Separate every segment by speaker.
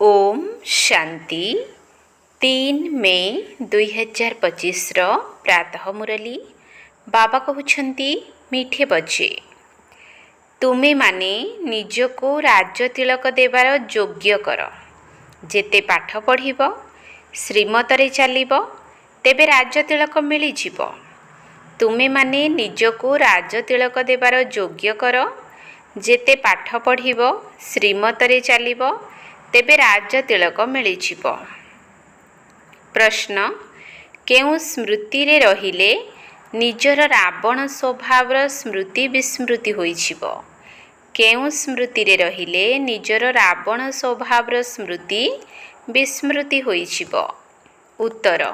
Speaker 1: ओम शांति 3 मे 2025 प्रातः मुरली बाबा कहउछंती मीठे बच्चे तुमे माने निजको राज्य तिलक देवार योग्य कर। जेते पाठ पढ़िब श्रीमतरे चलिब तेबे राज्य तिलक मिली जिव। तुमे माने निजको राज्य तिलक देवार योग्य कर। जेते पाठ पढ़िब श्रीमतरे चलिब तेबे राज्य तिलक मिली जिव। प्रश्न केउ स्मृति रे रहिले निजर रावण स्वभावर स्मृति विस्मृति होइछिब। केउ स्मृति रे रहिले निजर रावण स्वभावर स्मृति विस्मृति होइछिब। उत्तर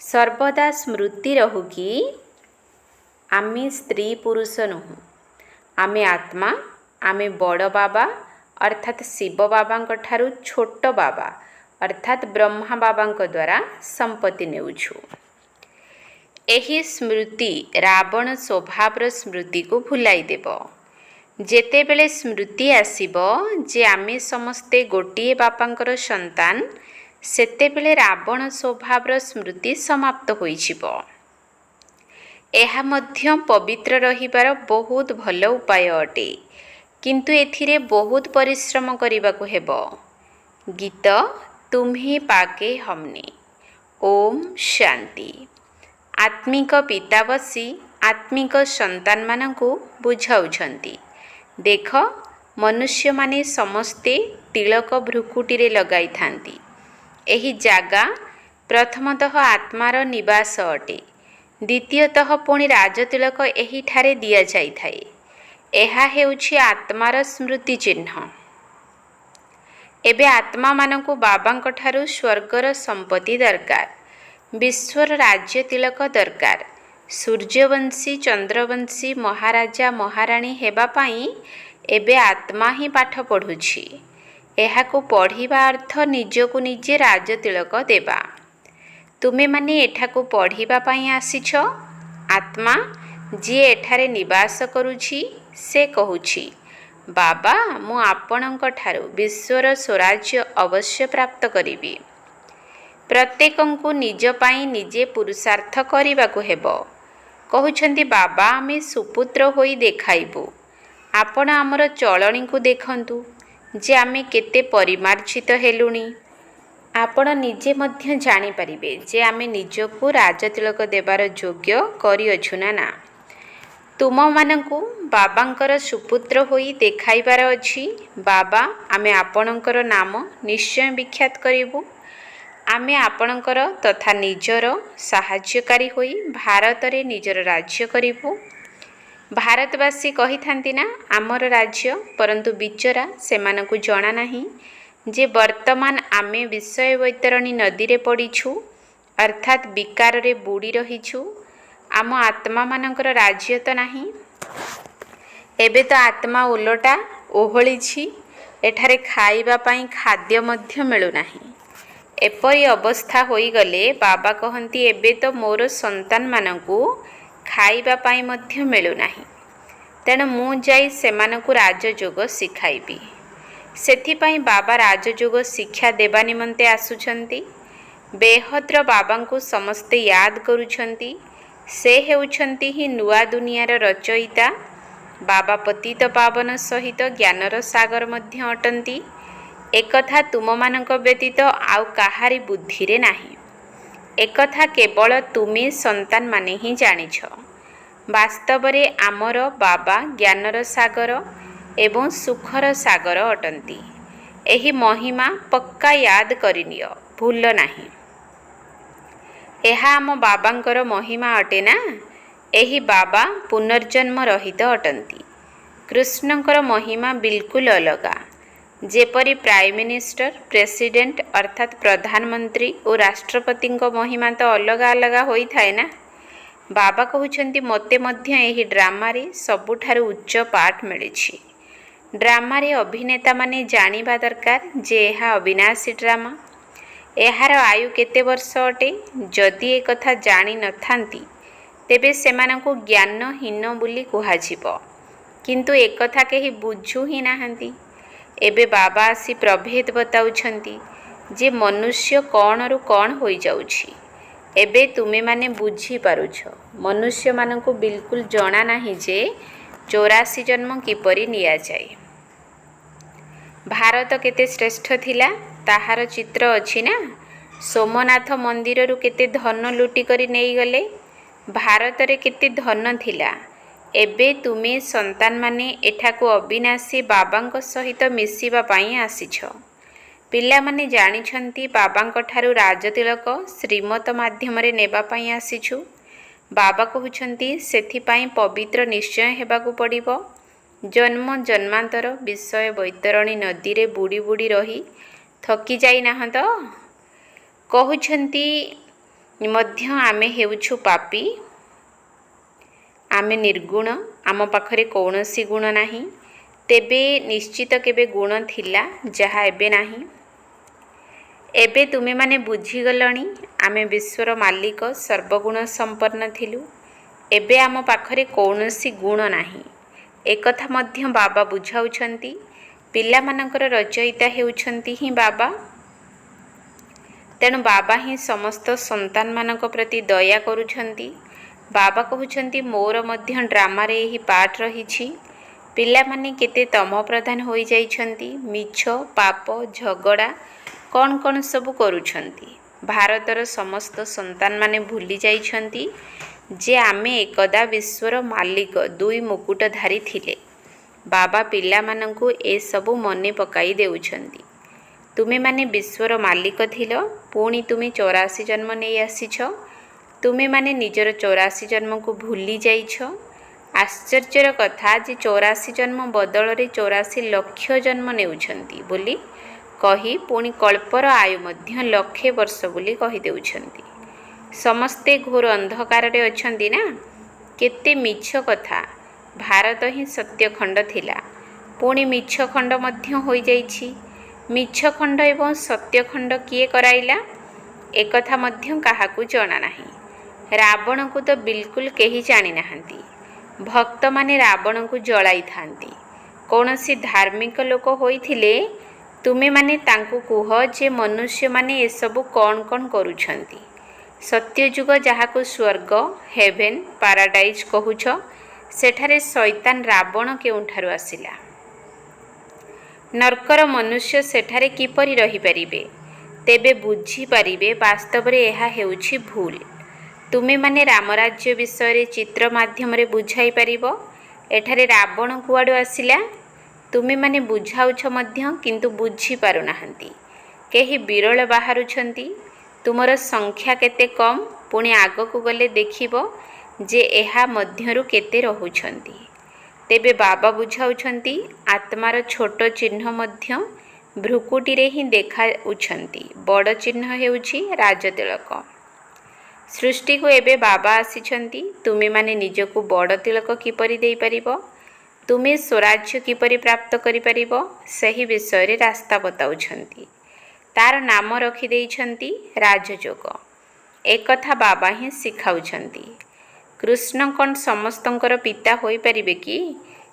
Speaker 1: सर्वदा स्मृति रहु कि आमे स्त्री पुरुष नुहु, आमे आत्मा, आमे बड़ बाबा अर्थात शिव बाबा ठारू छोट बाबा अर्थात ब्रह्मा बाबा द्वारा संपत्ति नेउछु। एही स्मृति रावण स्वभावर स्मृति को भुलाई देव। जेतेबेले स्मृति आसीब जे आमे समस्ते गोटिए बापांकर संतान सेतेबेले रावण स्वभावर स्मृति समाप्त होइछिब। एहा मध्य पवित्र रहिबार बहुत भल उपाय अटे, किंतु एथिरे बहुत परिश्रम करबाकु हेब। गीत तुम्हें पाके हमने। ओम शांति। आत्मिक पिता बसी आत्मिक संतान मानकु बुझाउछंती। देख मनुष्य माने समस्ते तिलक भ्रुकुटी रे लगाई थांती। एही जागा प्रथमतः आत्मार निवास अटे, द्वितीयतः पुणी राजतिलक एही ठारे दिया जाई थाए। एहा हेउछि आत्मार स्मृति चिन्ह। एबे आत्मा मानकु बाबांक ठारू स्वर्गर संपत्ति दरकार, विश्वर राज्य तिलक दरकार। सूर्यवंशी चंद्रवंशी महाराजा महाराणी हेबा पाई एबे आत्मा ही पाठ पढ़ुछि। एहाकु पढ़िबा अर्थ निजकु निजे राज्य तिलक देबा। तुमे माने एठाकु पढ़िबा पाई आसीछ। आत्मा जी एठारे निवास करुछि से कहूछि बाबा मु आपणक ठारू विश्वर स्वराज्य अवश्य प्राप्त करिबी। प्रत्येकंकु निज पाई निजे पुरुषार्थ करिबाकु हेबो। कहउछंती बाबा आमे सुपुत्र होई देखाइबु। आपण आमर चलणी को देखंतु जे आमे केते परिमार्जित हेलुनी। आपण निजे मध्य जानि परिबे जे आमे निजको राजतिलक देवार योग्य करिअछु ना। तुम मानकु बाबांकर सुपुत्र होई देखाइबार अछि। बाबा आमे आपणकर नाम निश्चय विख्यात करिबु। आमे आपणकर तथा निजर साहाय्यकारी होई भारत रे निजर राज्य करिबु। भारतवासी कहि थांती ना आमर राज्य, परंतु बिचरा सेमानकु जणा नाही जे वर्तमान आमे विषय वैतरणी नदी रे पड़ीछु अर्थात विकार रे बुड़ी रहीछु। आम आत्मा मानकर राज्य तो नाही। एबे तो आत्मा उलटा ओहळीछि। एठारे खाइबा पाई खाद्य मध्य मिलु नाही। एपरी अवस्था होई गले बाबा कहंती एबे तो मोर संतान मानकु खाइबा पाई मध्य मिलु नाही, तेणु मु जाई सेमानकु राजयोग सिखाइबी। सेथिपाई बाबा राजयोग शिक्षा देबा निमंते आसुछंती। बेहद्र बाबांकु समस्ते याद करुछंती। से हेउछंती ही नुआ दुनियार रचयिता। बाबा पतित पावन सहित ज्ञानर सागर मध्य अटंती। एकथा तुम मानक व्यतीत आउ काहारी बुद्धि रे नाही। एकथा केवल तुमे संतान माने ही जानिछ। वास्तव रे आमर बाबा ज्ञानर सागर एवं सुखर सागर अटंती। एही महिमा पक्का याद करिनियो, भूल नाही। एहा आम बाबांकर महिमा अटे ना। एही बाबा पुनर्जन्म रहित अटंती। कृष्णंकर महिमा बिल्कुल अलगा। जेपरी प्राइम मिनिस्टर प्रेसिडेंट अर्थात प्रधानमंत्री और राष्ट्रपति महिमा तो अलगा अलगा होई थाए ना। बाबा कहउछंती मते मध्य एही ड्रामा रे सबुठारु उच्च पाठ मिलिछि। ड्रामा रे अभिनेता माने जानिबा दरकार जे एहा अविनाशी ड्रामा। एहार आयु केते वर्ष अटे जदि ए कथा जानि न थांती तेबे सेमानकु ज्ञानहीन बोली कुहाजिब। किंतु एक कथा केही बुझु ही नाहंती। ଏବେ ବାବା ଆସି ପ୍ରଭେଦ ବତାଉଛନ୍ତି ଯେ ମନୁଷ୍ୟ କ'ଣରୁ କ'ଣ ହୋଇଯାଉଛି। ଏବେ ତୁମେମାନେ ବୁଝିପାରୁଛ। ମନୁଷ୍ୟମାନଙ୍କୁ ବିଲକୁଲ ଜଣା ନାହିଁ ଯେ 84 ଜନ୍ମ କିପରି ନିଆଯାଏ। ଭାରତ କେତେ ଶ୍ରେଷ୍ଠ ଥିଲା ତାହାର ଚିତ୍ର ଅଛି ନା। ସୋମନାଥ ମନ୍ଦିରରୁ କେତେ ଧନ ଲୁଟି କରି ନେଇଗଲେ। ଭାରତରେ କେତେ ଧନ ଥିଲା। ଏବେ ତୁମେ ସନ୍ତାନମାନେ ଏଠାକୁ ଅବିନାଶୀ ବାବାଙ୍କ ସହିତ ମିଶିବା ପାଇଁ ଆସିଛ। ପିଲାମାନେ ଜାଣିଛନ୍ତି ବାବାଙ୍କଠାରୁ ରାଜତିଳକ ଶ୍ରୀମତ ମାଧ୍ୟମରେ ନେବା ପାଇଁ ଆସିଛୁ। ବାବା କହୁଛନ୍ତି ସେଥିପାଇଁ ପବିତ୍ର ନିଶ୍ଚୟ ହେବାକୁ ପଡ଼ିବ। ଜନ୍ମ ଜନ୍ମାନ୍ତର ବିଷୟ ବୈତରଣୀ ନଦୀରେ ବୁଡ଼ି ବୁଡ଼ି ରହି ଥକି ଯାଇନାହଁ। କହୁଛନ୍ତି ମଧ୍ୟ ଆମେ ହେଉଛୁ ପାପୀ, ଆମେ ନିର୍ଗୁଣ, ଆମ ପାଖରେ କୌଣସି ଗୁଣ ନାହିଁ। ତେବେ ନିଶ୍ଚିତ କେବେ ଗୁଣ ଥିଲା ଯାହା ଏବେ ନାହିଁ। ଏବେ ତୁମେମାନେ ବୁଝିଗଲଣି ଆମେ ବିଶ୍ୱର ମାଲିକ ସର୍ବଗୁଣ ସମ୍ପନ୍ନ ଥିଲୁ। ଏବେ ଆମ ପାଖରେ କୌଣସି ଗୁଣ ନାହିଁ। ଏକଥା ମଧ୍ୟ ବାବା ବୁଝାଉଛନ୍ତି। ପିଲାମାନଙ୍କର ରଚୟିତା ହେଉଛନ୍ତି ହିଁ ବାବା। ତେଣୁ ବାବା ହିଁ ସମସ୍ତ ସନ୍ତାନମାନଙ୍କ ପ୍ରତି ଦୟା କରୁଛନ୍ତି। ବାବା କହୁଛନ୍ତି ମୋର ମଧ୍ୟ ଡ୍ରାମାରେ ଏହି ପାର୍ଟ ରହିଛି। ପିଲାମାନେ କେତେ ତମପ୍ରଧାନ ହୋଇଯାଇଛନ୍ତି। ମିଛ, ପାପ, ଝଗଡ଼ା କ'ଣ କ'ଣ ସବୁ କରୁଛନ୍ତି। ଭାରତର ସମସ୍ତ ସନ୍ତାନମାନେ ଭୁଲି ଯାଇଛନ୍ତି ଯେ ଆମେ ଏକଦା ବିଶ୍ୱର ମାଲିକ ଦୁଇ ମୁକୁଟଧାରୀ ଥିଲେ। ବାବା ପିଲାମାନଙ୍କୁ ଏସବୁ ମନେ ପକାଇ ଦେଉଛନ୍ତି। ତୁମେମାନେ ବିଶ୍ୱର ମାଲିକ ଥିଲ, ପୁଣି ତୁମେ 84 ଜନ୍ମ ନେଇ ଆସିଛ। ତୁମେମାନେ ନିଜର 84 ଜନ୍ମକୁ ଭୁଲି ଯାଇଛ। ଆଶ୍ଚର୍ଯ୍ୟର କଥା ଯେ 84 ଜନ୍ମ ବଦଳରେ 84 ଲକ୍ଷ ଜନ୍ମ ନେଉଛନ୍ତି ବୋଲି କହି ପୁଣି କଳ୍ପର ଆୟୁ ମଧ୍ୟ 1,00,000 ବର୍ଷ ବୋଲି କହିଦେଉଛନ୍ତି। ସମସ୍ତେ ଘୋର ଅନ୍ଧକାରରେ ଅଛନ୍ତି ନା। କେତେ ମିଛ କଥା। ଭାରତ ହିଁ ସତ୍ୟଖଣ୍ଡ ଥିଲା, ପୁଣି ମିଛ ଖଣ୍ଡ ମଧ୍ୟ ହୋଇଯାଇଛି। ମିଛ ଖଣ୍ଡ ଏବଂ ସତ୍ୟଖଣ୍ଡ କିଏ କରାଇଲା ଏକଥା ମଧ୍ୟ କାହାକୁ ଜଣା ନାହିଁ। ରାବଣକୁ ତ ବିଲକୁଲ କେହି ଜାଣିନାହାନ୍ତି। ଭକ୍ତମାନେ ରାବଣକୁ ଜଳାଇଥାନ୍ତି। କୌଣସି ଧାର୍ମିକ ଲୋକ ହୋଇଥିଲେ ତୁମେମାନେ ତାଙ୍କୁ କୁହ ଯେ ମନୁଷ୍ୟମାନେ ଏସବୁ କ'ଣ କ'ଣ କରୁଛନ୍ତି। ସତ୍ୟଯୁଗ ଯାହାକୁ ସ୍ୱର୍ଗ, ହେଭେନ୍, ପାରାଡାଇଜ୍ କହୁଛ, ସେଠାରେ ଶୈତାନ ରାବଣ କେଉଁଠାରୁ ଆସିଲା? ନର୍କର ମନୁଷ୍ୟ ସେଠାରେ କିପରି ରହିପାରିବେ? ତେବେ ବୁଝିପାରିବେ ବାସ୍ତବରେ ଏହା ହେଉଛି ଭୁଲ। ତୁମେମାନେ ରାମରାଜ୍ୟ ବିଷୟରେ ଚିତ୍ର ମାଧ୍ୟମରେ ବୁଝାଇ ପାରିବ। ଏଠାରେ ରାବଣ କୁଆଡ଼ୁ ଆସିଲା? ତୁମେମାନେ ବୁଝାଉଛ ମଧ୍ୟ କିନ୍ତୁ ବୁଝିପାରୁନାହାନ୍ତି। କେହି ବିରଳ ବାହାରୁଛନ୍ତି। ତୁମର ସଂଖ୍ୟା କେତେ କମ୍। ପୁଣି ଆଗକୁ ଗଲେ ଦେଖିବ ଯେ ଏହା ମଧ୍ୟରୁ କେତେ ରହୁଛନ୍ତି। ତେବେ ବାବା ବୁଝାଉଛନ୍ତି ଆତ୍ମାର ଛୋଟ ଚିହ୍ନ ମଧ୍ୟ ଭ୍ରୁକୁଟିରେ ହିଁ ଦେଖାଉଛନ୍ତି। ବଡ଼ ଚିହ୍ନ ହେଉଛି ରାଜତିଳକ। ସୃଷ୍ଟିକୁ ଏବେ ବାବା ଆସିଛନ୍ତି। ତୁମେମାନେ ନିଜକୁ ବଡ଼ ତିଳକ କିପରି ଦେଇପାରିବ, ତୁମେ ସ୍ୱରାଜ୍ୟ କିପରି ପ୍ରାପ୍ତ କରିପାରିବ, ସେହି ବିଷୟରେ ରାସ୍ତା ବତାଉଛନ୍ତି। ତାର ନାମ ରଖିଦେଇଛନ୍ତି ରାଜଯୋଗ। ଏକଥା ବାବା ହିଁ ଶିଖାଉଛନ୍ତି। କୃଷ୍ଣ କ'ଣ ସମସ୍ତଙ୍କର ପିତା ହୋଇପାରିବେ କି?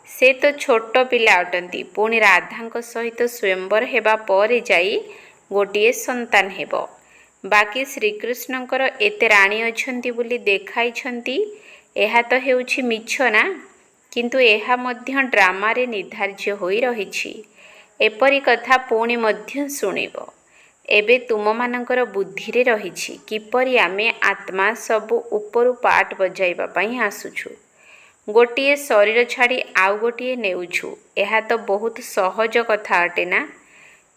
Speaker 1: ସେ ତ ଛୋଟ ପିଲା ଅଟନ୍ତି। ପୁଣି ରାଧାଙ୍କ ସହିତ ସ୍ୱୟଂବର ହେବା ପରେ ଯାଇ ଗୋଟିଏ ସନ୍ତାନ ହେବ। ବାକି ଶ୍ରୀକୃଷ୍ଣଙ୍କର ଏତେ ରାଣୀ ଅଛନ୍ତି ବୋଲି ଦେଖାଇଛନ୍ତି। ଏହା ତ ହେଉଛି ମିଛ ନା। କିନ୍ତୁ ଏହା ମଧ୍ୟ ଡ୍ରାମାରେ ନିର୍ଦ୍ଧାର୍ଯ୍ୟ ହୋଇ ରହିଛି। ଏପରି କଥା ପୁଣି ମଧ୍ୟ ଶୁଣିବ। ଏବେ ତୁମମାନଙ୍କର ବୁଦ୍ଧିରେ ରହିଛି କିପରି ଆମେ ଆତ୍ମା ସବୁ ଉପରୁ ପାର୍ଟ ବଜାଇବା ପାଇଁ ଆସୁଛୁ। ଗୋଟିଏ ଶରୀର ଛାଡ଼ି ଆଉ ଗୋଟିଏ ନେଉଛୁ। ଏହା ତ ବହୁତ ସହଜ କଥା ଅଟେ ନା।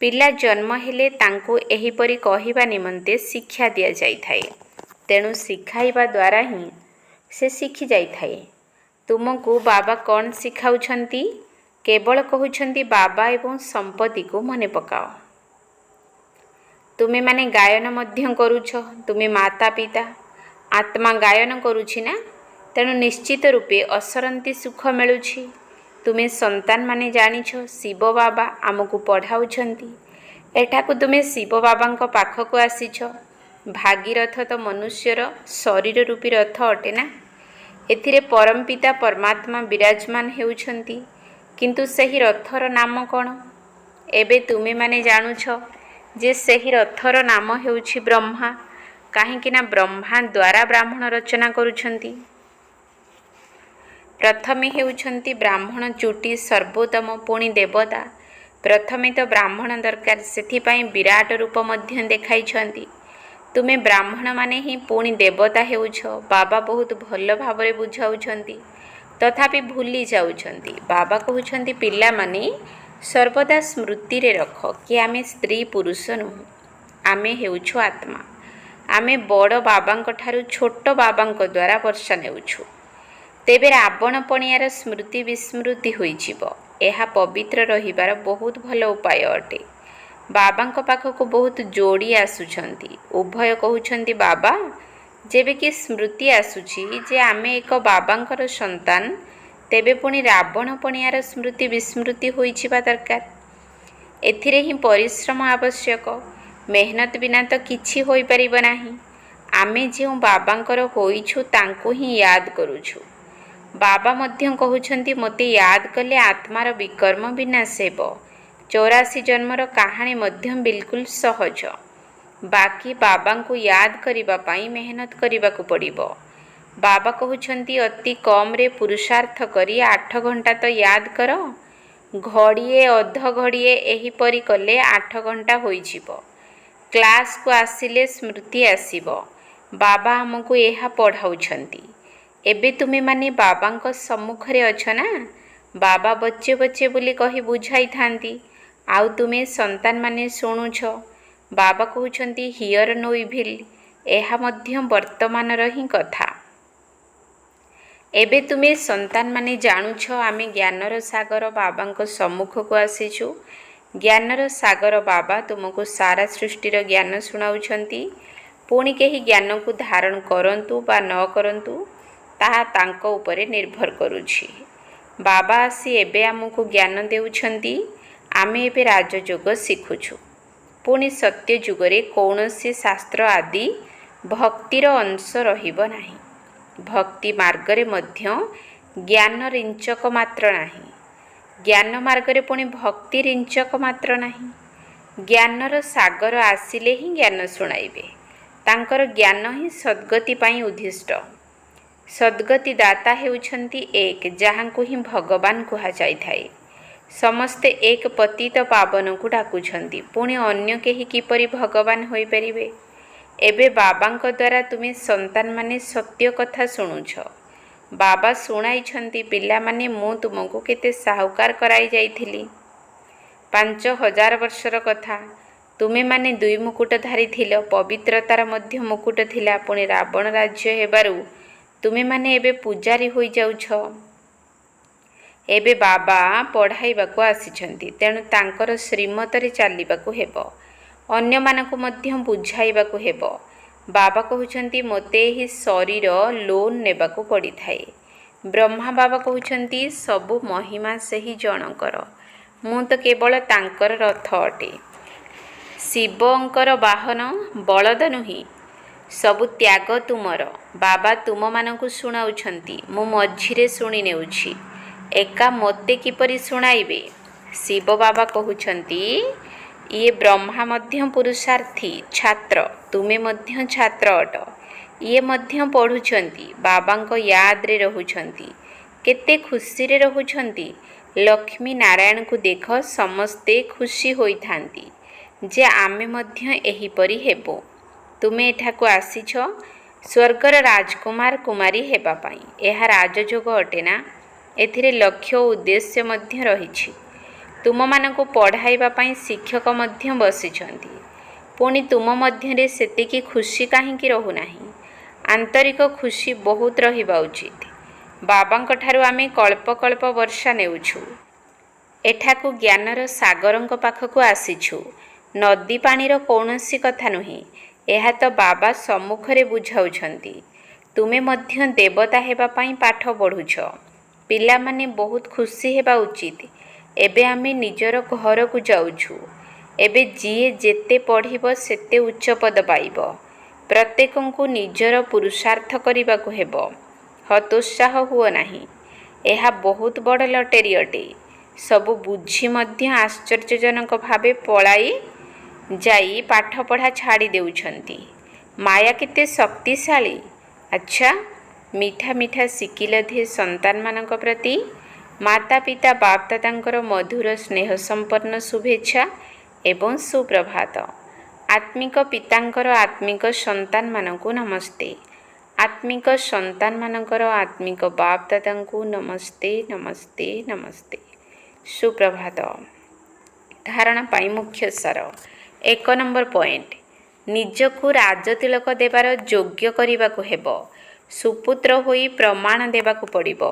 Speaker 1: ପିଲା ଜନ୍ମ ହେଲେ ତାଙ୍କୁ ଏହିପରି କହିବା ନିମନ୍ତେ ଶିକ୍ଷା ଦିଆଯାଇଥାଏ। ତେଣୁ ଶିଖାଇବା ଦ୍ୱାରା ହିଁ ସେ ଶିଖି ଯାଇଥାଏ। ତୁମକୁ ବାବା କ'ଣ ଶିଖାଉଛନ୍ତି? କେବଳ କହୁଛନ୍ତି ବାବା ଏବଂ ସମ୍ପତ୍ତିକୁ ମନେ ପକାଅ। ତୁମେମାନେ ଗାୟନ ମଧ୍ୟ କରୁଛ। ତୁମେ ମାତା ପିତା। ଆତ୍ମା ଗାୟନ କରୁଛି ନା। ତେଣୁ ନିଶ୍ଚିତ ରୂପେ ଅସରନ୍ତି ସୁଖ ମିଳୁଛି। ତୁମେ ସନ୍ତାନମାନେ ଜାଣିଛ ଶିବ ବାବା ଆମକୁ ପଢ଼ାଉଛନ୍ତି। ଏଠାକୁ ତୁମେ ଶିବ ବାବାଙ୍କ ପାଖକୁ ଆସିଛ। ଭାଗୀରଥ ତ ମନୁଷ୍ୟର ଶରୀର ରୂପୀ ରଥ ଅଟେ ନା। ଏଥିରେ ପରମପିତା ପରମାତ୍ମା ବିରାଜମାନ ହେଉଛନ୍ତି। କିନ୍ତୁ ସେହି ରଥର ନାମ କ'ଣ? ଏବେ ତୁମେମାନେ ଜାଣୁଛ ଯେ ସେହି ରଥର ନାମ ହେଉଛି ବ୍ରହ୍ମା, କାହିଁକି ନା ବ୍ରହ୍ମା ଦ୍ୱାରା ବ୍ରାହ୍ମଣ ରଚନା କରୁଛନ୍ତି। ପ୍ରଥମେ ହେଉଛନ୍ତି ବ୍ରାହ୍ମଣ ଚୁଟି ସର୍ବୋତ୍ତମ, ପୁଣି ଦେବତା। ପ୍ରଥମେ ତ ବ୍ରାହ୍ମଣ ଦରକାର, ସେଥିପାଇଁ ବିରାଟ ରୂପ ମଧ୍ୟ ଦେଖାଇଛନ୍ତି। ତୁମେ ବ୍ରାହ୍ମଣମାନେ ହିଁ ପୁଣି ଦେବତା ହେଉଛ। ବାବା ବହୁତ ଭଲ ଭାବରେ ବୁଝାଉଛନ୍ତି, ତଥାପି ଭୁଲି ଯାଉଛନ୍ତି। ବାବା କହୁଛନ୍ତି ପିଲାମାନେ ସର୍ବଦା ସ୍ମୃତିରେ ରଖ କି ଆମେ ସ୍ତ୍ରୀ ପୁରୁଷ ନୁହଁ, ଆମେ ହେଉଛୁ ଆତ୍ମା। ଆମେ ବଡ଼ ବାବାଙ୍କ ଠାରୁ ଛୋଟ ବାବାଙ୍କ ଦ୍ୱାରା ବର୍ଷା ନେଉଛୁ। ତେବେ ରାବଣ ପଣିଆର ସ୍ମୃତି ବିସ୍ମୃତି ହୋଇଯିବ। ଏହା ପବିତ୍ର ରହିବାର ବହୁତ ଭଲ ଉପାୟ ଅଟେ। ବାବାଙ୍କ ପାଖକୁ ବହୁତ ଯୋଡ଼ି ଆସୁଛନ୍ତି। ଉଭୟ କହୁଛନ୍ତି ବାବା, ଯେବେ କି ସ୍ମୃତି ଆସୁଛି ଯେ ଆମେ ଏକ ବାବାଙ୍କର ସନ୍ତାନ, ତେବେ ପୁଣି ରାବଣ ପଣିଆର ସ୍ମୃତି ବିସ୍ମୃତି ହୋଇଯିବା ଦରକାର। ଏଥିରେ ହିଁ ପରିଶ୍ରମ ଆବଶ୍ୟକ। ମେହନତ ବିନା ତ କିଛି ହୋଇପାରିବ ନାହିଁ। ଆମେ ଯେଉଁ ବାବାଙ୍କର ହୋଇଛୁ ତାଙ୍କୁ ହିଁ ୟାଦ କରୁଛୁ। ବାବା ମଧ୍ୟ କହୁଛନ୍ତି ମୋତେ ୟାଦ କଲେ ଆତ୍ମାର ବିକର୍ମ ବିନାଶ ହେବ। 84 ଜନ୍ମର କାହାଣୀ ମଧ୍ୟ ବିଲକୁଲ ସହଜ। ବାକି ବାବାଙ୍କୁ ୟାଦ କରିବା ପାଇଁ ମେହନତ କରିବାକୁ ପଡ଼ିବ। ବାବା କହୁଛନ୍ତି ଅତି କମରେ ପୁରୁଷାର୍ଥ କରି 8 ଘଣ୍ଟା ତ ୟାଦ କର। ଘଡ଼ିଏ ଅଧ ଘଡ଼ିଏ ଏହିପରି କଲେ 8 ଘଣ୍ଟା ହୋଇଯିବ। କ୍ଲାସକୁ ଆସିଲେ ସ୍ମୃତି ଆସିବ। ବାବା ଆମକୁ ଏହା ପଢ଼ାଉଛନ୍ତି। ଏବେ ତୁମେମାନେ ବାବାଙ୍କ ସମ୍ମୁଖରେ ଅଛ ନା। ବାବା ବଚ୍ଚେ ବଚ୍ଚେ ବୋଲି କହି ବୁଝାଇଥାନ୍ତି, ଆଉ ତୁମେ ସନ୍ତାନମାନେ ଶୁଣୁଛ। ବାବା କହୁଛନ୍ତି ହିୟର ନୋ ଇଭିଲ୍। ଏହା ମଧ୍ୟ ବର୍ତ୍ତମାନର ହିଁ କଥା। ଏବେ ତୁମେ ସନ୍ତାନମାନେ ଜାଣୁଛ ଆମେ ଜ୍ଞାନର ସାଗର ବାବାଙ୍କ ସମ୍ମୁଖକୁ ଆସିଛୁ। ଜ୍ଞାନର ସାଗର ବାବା ତୁମକୁ ସାରା ସୃଷ୍ଟିର ଜ୍ଞାନ ଶୁଣାଉଛନ୍ତି। ପୁଣି କେହି ଜ୍ଞାନକୁ ଧାରଣ କରନ୍ତୁ ବା ନ କରନ୍ତୁ, ତାହା ତାଙ୍କ ଉପରେ ନିର୍ଭର କରୁଛି। ବାବା ଆସି ଏବେ ଆମକୁ ଜ୍ଞାନ ଦେଉଛନ୍ତି। ଆମେ ଏବେ ରାଜଯୋଗ ଶିଖୁଛୁ। ପୁଣି ସତ୍ୟ ଯୁଗରେ କୌଣସି ଶାସ୍ତ୍ର ଆଦି ଭକ୍ତିର ଅଂଶ ରହିବ ନାହିଁ। ଭକ୍ତି ମାର୍ଗରେ ମଧ୍ୟ ଜ୍ଞାନ ରିଞ୍ଚକ ମାତ୍ର ନାହିଁ। ଜ୍ଞାନ ମାର୍ଗରେ ପୁଣି ଭକ୍ତି ରିଞ୍ଚକ ମାତ୍ର ନାହିଁ। ଜ୍ଞାନର ସାଗର ଆସିଲେ ହିଁ ଜ୍ଞାନ ଶୁଣାଇବେ। ତାଙ୍କର ଜ୍ଞାନ ହିଁ ସଦ୍ଗତି ପାଇଁ ଉଦ୍ଦିଷ୍ଟ। ସଦ୍ଗତି ଦାତା ହେଉଛନ୍ତି ଏକ, ଯାହାଙ୍କୁ ହିଁ ଭଗବାନ କୁହାଯାଇଥାଏ। ସମସ୍ତେ ଏକ ପତିତ ପାବନକୁ ଡାକୁଛନ୍ତି, ପୁଣି ଅନ୍ୟ କେହି କିପରି ଭଗବାନ ହୋଇପାରିବେ? ଏବେ ବାବାଙ୍କ ଦ୍ୱାରା ତୁମେ ସନ୍ତାନମାନେ ସତ୍ୟ କଥା ଶୁଣୁଛ। ବାବା ଶୁଣାଇଛନ୍ତି ପିଲାମାନେ, ମୁଁ ତୁମକୁ କେତେ ସାହୁକାର କରାଇ ଯାଇଥିଲି। 5000 ବର୍ଷର କଥା। ତୁମେମାନେ 2 ମୁକୁଟଧାରୀ ଥିଲ। ପବିତ୍ରତାର ମଧ୍ୟ ମୁକୁଟ ଥିଲା। ପୁଣି ରାବଣ ରାଜ୍ୟ ହେବାରୁ ତୁମେମାନେ ଏବେ ପୂଜାରୀ ହୋଇଯାଉଛ। ଏବେ ବାବା ପଢ଼ାଇବାକୁ ଆସିଛନ୍ତି, ତେଣୁ ତାଙ୍କର ଶ୍ରୀମତରେ ଚାଲିବାକୁ ହେବ। ଅନ୍ୟମାନଙ୍କୁ ମଧ୍ୟ ବୁଝାଇବାକୁ ହେବ। ବାବା କହୁଛନ୍ତି ମୋତେ ଏହି ଶରୀର ଲୋନ୍ ନେବାକୁ ପଡ଼ିଥାଏ। ବ୍ରହ୍ମା ବାବା କହୁଛନ୍ତି ସବୁ ମହିମା ସେହି ଜଣଙ୍କର, ମୁଁ ତ କେବଳ ତାଙ୍କର ରଥ ଅଟେ। ଶିବଙ୍କର ବାହନ ବଳଦ ନୁହେଁ। ସବୁ ତ୍ୟାଗ ତୁମର। ବାବା ତୁମମାନଙ୍କୁ ଶୁଣାଉଛନ୍ତି, ମୁଁ ମଝିରେ ଶୁଣି ନେଉଛି। ଏକା ମୋତେ କିପରି ଶୁଣାଇବେ? ଶିବ ବାବା କହୁଛନ୍ତି ଇଏ ବ୍ରହ୍ମା ମଧ୍ୟ ପୁରୁଷାର୍ଥୀ ଛାତ୍ର, ତୁମେ ମଧ୍ୟ ଛାତ୍ର ଅଟ। ଇଏ ମଧ୍ୟ ପଢ଼ୁଛନ୍ତି, ବାବାଙ୍କ ୟାଦରେ ରହୁଛନ୍ତି। କେତେ ଖୁସିରେ ରହୁଛନ୍ତି। ଲକ୍ଷ୍ମୀ ନାରାୟଣଙ୍କୁ ଦେଖ, ସମସ୍ତେ ଖୁସି ହୋଇଥାନ୍ତି ଯେ ଆମେ ମଧ୍ୟ ଏହିପରି ହେବୁ। ତୁମେ ଏଠାକୁ ଆସିଛ ସ୍ୱର୍ଗର ରାଜକୁମାର କୁମାରୀ ହେବା ପାଇଁ। ଏହା ରାଜଯୋଗ ଅଟେ ନା। ଏଥିରେ ଲକ୍ଷ୍ୟ ଓ ଉଦ୍ଦେଶ୍ୟ ମଧ୍ୟ ରହିଛି। ତୁମମାନଙ୍କୁ ପଢ଼ାଇବା ପାଇଁ ଶିକ୍ଷକ ମଧ୍ୟ ବସିଛନ୍ତି। ପୁଣି ତୁମ ମଧ୍ୟରେ ସେତିକି ଖୁସି କାହିଁକି ରହୁନାହିଁ? ଆନ୍ତରିକ ଖୁସି ବହୁତ ରହିବା ଉଚିତ। ବାବାଙ୍କ ଠାରୁ ଆମେ କଳ୍ପ କଳ୍ପ ବର୍ଷା ନେଉଛୁ। ଏଠାକୁ ଜ୍ଞାନର ସାଗରଙ୍କ ପାଖକୁ ଆସିଛୁ। ନଦୀ ପାଣିର କୌଣସି କଥା ନୁହେଁ। ଏହା ତ ବାବା ସମ୍ମୁଖରେ ବୁଝାଉଛନ୍ତି। ତୁମେ ମଧ୍ୟ ଦେବତା ହେବା ପାଇଁ ପାଠ ପଢ଼ୁଛ। ପିଲାମାନେ ବହୁତ ଖୁସି ହେବା ଉଚିତ। ଏବେ ଆମେ ନିଜର ଘରକୁ ଯାଉଛୁ। ଏବେ ଯିଏ ଯେତେ ପଢ଼ିବ ସେତେ ଉଚ୍ଚ ପଦ ପାଇବ। ପ୍ରତ୍ୟେକଙ୍କୁ ନିଜର ପୁରୁଷାର୍ଥ କରିବାକୁ ହେବ। ହତୋତ୍ସାହ ହୁଅ ନାହିଁ। ଏହା ବହୁତ ବଡ଼ ଲଟେରୀ ଅଟେ। ସବୁ ବୁଝି ମଧ୍ୟ ଆଶ୍ଚର୍ଯ୍ୟଜନକ ଭାବେ ପଳାଇ ଯାଇ ପାଠପଢ଼ା ଛାଡ଼ି ଦେଉଛନ୍ତି। ମାୟା କେତେ ଶକ୍ତିଶାଳୀ! ଆଚ୍ଛା, ମିଠା ମିଠା ଶିକିଲଧି ସନ୍ତାନମାନଙ୍କ ପ୍ରତି ମାତା ପିତା ବାପଦାଦାଙ୍କର ମଧୁର ସ୍ନେହ ସମ୍ପନ୍ନ ଶୁଭେଚ୍ଛା ଏବଂ ସୁପ୍ରଭାତ। ଆତ୍ମିକ ପିତାଙ୍କର ଆତ୍ମିକ ସନ୍ତାନମାନଙ୍କୁ ନମସ୍ତେ। ଆତ୍ମିକ ସନ୍ତାନମାନଙ୍କର ଆତ୍ମିକ ବାପଦାଦାଙ୍କୁ ନମସ୍ତେ ନମସ୍ତେ ନମସ୍ତେ। ସୁପ୍ରଭାତ। ଧାରଣା ପାଇଁ ମୁଖ୍ୟ ସାର। 1 ନମ୍ବର ପଏଣ୍ଟ, ନିଜକୁ ରାଜତିଳକ ଦେବାର ଯୋଗ୍ୟ କରିବାକୁ ହେବ। ସୁପୁତ୍ର ହୋଇ ପ୍ରମାଣ ଦେବାକୁ ପଡ଼ିବ।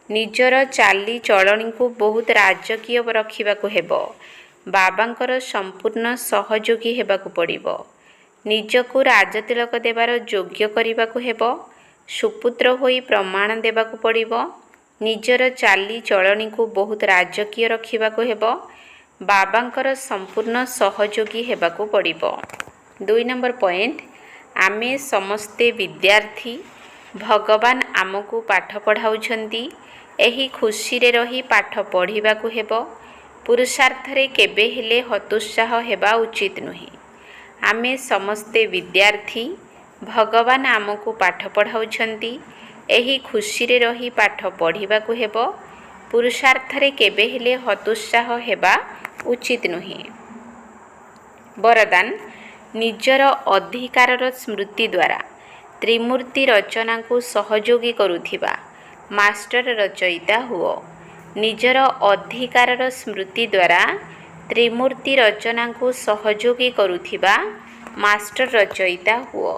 Speaker 1: ନିଜର ଚାଲିଚଳଣିକୁ ବହୁତ ରାଜକୀୟ ରଖିବାକୁ ହେବ। ବାବାଙ୍କର ସମ୍ପୂର୍ଣ୍ଣ ସହଯୋଗୀ ହେବାକୁ ପଡ଼ିବ। ନିଜକୁ ରାଜତିଳକ ଦେବାର ଯୋଗ୍ୟ କରିବାକୁ ହେବ। ସୁପୁତ୍ର ହୋଇ ପ୍ରମାଣ ଦେବାକୁ ପଡ଼ିବ। ନିଜର ଚାଲିଚଳଣିକୁ ବହୁତ ରାଜକୀୟ ରଖିବାକୁ ହେବ। ବାବାଙ୍କର ସମ୍ପୂର୍ଣ୍ଣ ସହଯୋଗୀ ହେବାକୁ ପଡ଼ିବ। 2 ନମ୍ବର ପଏଣ୍ଟ, ଆମେ ସମସ୍ତେ ବିଦ୍ୟାର୍ଥୀ। ଭଗବାନ ଆମକୁ ପାଠ ପଢ଼ାଉଛନ୍ତି। ଏହି ଖୁସିରେ ରହି ପାଠ ପଢ଼ିବାକୁ ହେବ। ପୁରୁଷାର୍ଥରେ କେବେ ହେଲେ ହତୋତ୍ସାହ ହେବା ଉଚିତ ନୁହେଁ। ଆମେ ସମସ୍ତେ ବିଦ୍ୟାର୍ଥୀ। ଭଗବାନ ଆମକୁ ପାଠ ପଢ଼ାଉଛନ୍ତି। ଏହି ଖୁସିରେ ରହି ପାଠ ପଢ଼ିବାକୁ ହେବ। ପୁରୁଷାର୍ଥରେ କେବେ ହେଲେ ହତୋତ୍ସାହ ହେବା ଉଚିତ ନୁହେଁ। ବରଦାନ, ନିଜର ଅଧିକାରର ସ୍ମୃତି ଦ୍ୱାରା ତ୍ରିମୂର୍ତ୍ତି ରଚନାକୁ ସହଯୋଗୀ କରୁଥିବା ମାଷ୍ଟର ରଚୟିତା ହୁଅ। ନିଜର ଅଧିକାରର ସ୍ମୃତି ଦ୍ୱାରା ତ୍ରିମୂର୍ତ୍ତି ରଚନାକୁ ସହଯୋଗୀ କରୁଥିବା ମାଷ୍ଟର ରଚୟିତା ହୁଅ।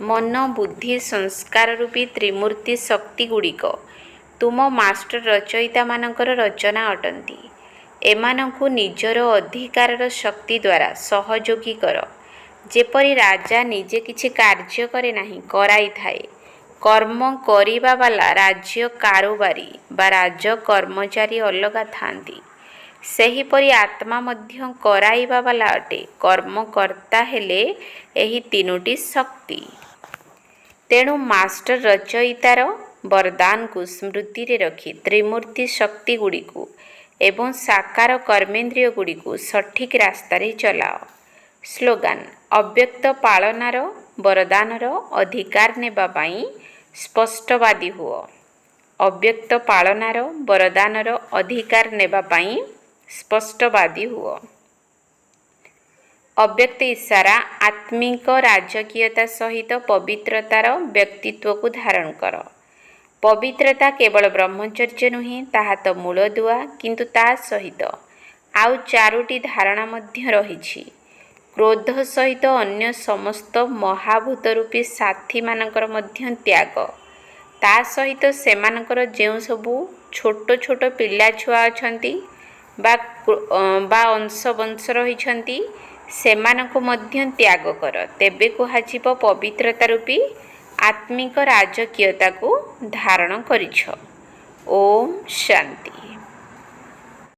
Speaker 1: ମନ, ବୁଦ୍ଧି, ସଂସ୍କାର ରୂପୀ ତ୍ରିମୂର୍ତ୍ତି ଶକ୍ତିଗୁଡ଼ିକ ତୁମ ମାଷ୍ଟର ରଚୟିତାମାନଙ୍କର ରଚନା ଅଟନ୍ତି। ଏମାନଙ୍କୁ ନିଜର ଅଧିକାରର ଶକ୍ତି ଦ୍ୱାରା ସହଯୋଗୀ କର। ଯେପରି ରାଜା ନିଜେ କିଛି କାର୍ଯ୍ୟ କରେ ନାହିଁ, କରାଇଥାଏ। କର୍ମ କରିବା ବାଲା ରାଜ୍ୟ କାରୋବାରୀ ବା ରାଜ କର୍ମଚାରୀ ଅଲଗା ଥାନ୍ତି। ସେହିପରି ଆତ୍ମା ମଧ୍ୟ କରାଇବା ବାଲା ଅଟେ। କର୍ମକର୍ତ୍ତା ହେଲେ ଏହି ତିନୋଟି ଶକ୍ତି। ତେଣୁ ମାଷ୍ଟର ରଚୟିତାର ବରଦାନକୁ ସ୍ମୃତିରେ ରଖି ତ୍ରିମୂର୍ତ୍ତି ଶକ୍ତିଗୁଡ଼ିକୁ ଏବଂ ସାକାର କର୍ମେନ୍ଦ୍ରିୟଗୁଡ଼ିକୁ ସଠିକ ରାସ୍ତାରେ ଚଲାଅ। ସ୍ଲୋଗାନ, ଅବ୍ୟକ୍ତ ପାଳନାର ବରଦାନର ଅଧିକାର ନେବା ପାଇଁ ସ୍ପଷ୍ଟବାଦୀ ହୁଅ। ଅବ୍ୟକ୍ତ ପାଳନାର ବରଦାନର ଅଧିକାର ନେବା ପାଇଁ ସ୍ପଷ୍ଟବାଦୀ ହୁଅ। ଅବ୍ୟକ୍ତ ଇଶାରା, ଆତ୍ମିକ ରାଜକୀୟତା ସହିତ ପବିତ୍ରତାର ବ୍ୟକ୍ତିତ୍ୱକୁ ଧାରଣ କର। ପବିତ୍ରତା କେବଳ ବ୍ରହ୍ମଚର୍ଯ୍ୟ ନୁହେଁ, ତାହା ତ ମୂଳଦୁଆ। କିନ୍ତୁ ତା ସହିତ ଆଉ 4ଟି ଧାରଣା ମଧ୍ୟ ରହିଛି। କ୍ରୋଧ ସହିତ ଅନ୍ୟ ସମସ୍ତ ମହାଭୂତ ରୂପୀ ସାଥୀମାନଙ୍କର ମଧ୍ୟ ତ୍ୟାଗ। ତା ସହିତ ସେମାନଙ୍କର ଯେଉଁ ସବୁ ଛୋଟ ଛୋଟ ପିଲାଛୁଆ ଅଛନ୍ତି ବା ଅଂଶବଂଶ ରହିଛନ୍ତି, ସେମାନଙ୍କୁ ମଧ୍ୟ ତ୍ୟାଗ କର। ତେବେ କୁହାଯିବ ପବିତ୍ରତା ରୂପୀ ଆତ୍ମିକ ରାଜକୀୟତାକୁ ଧାରଣ କରିଛ। ଓମ୍ ଶାନ୍ତି।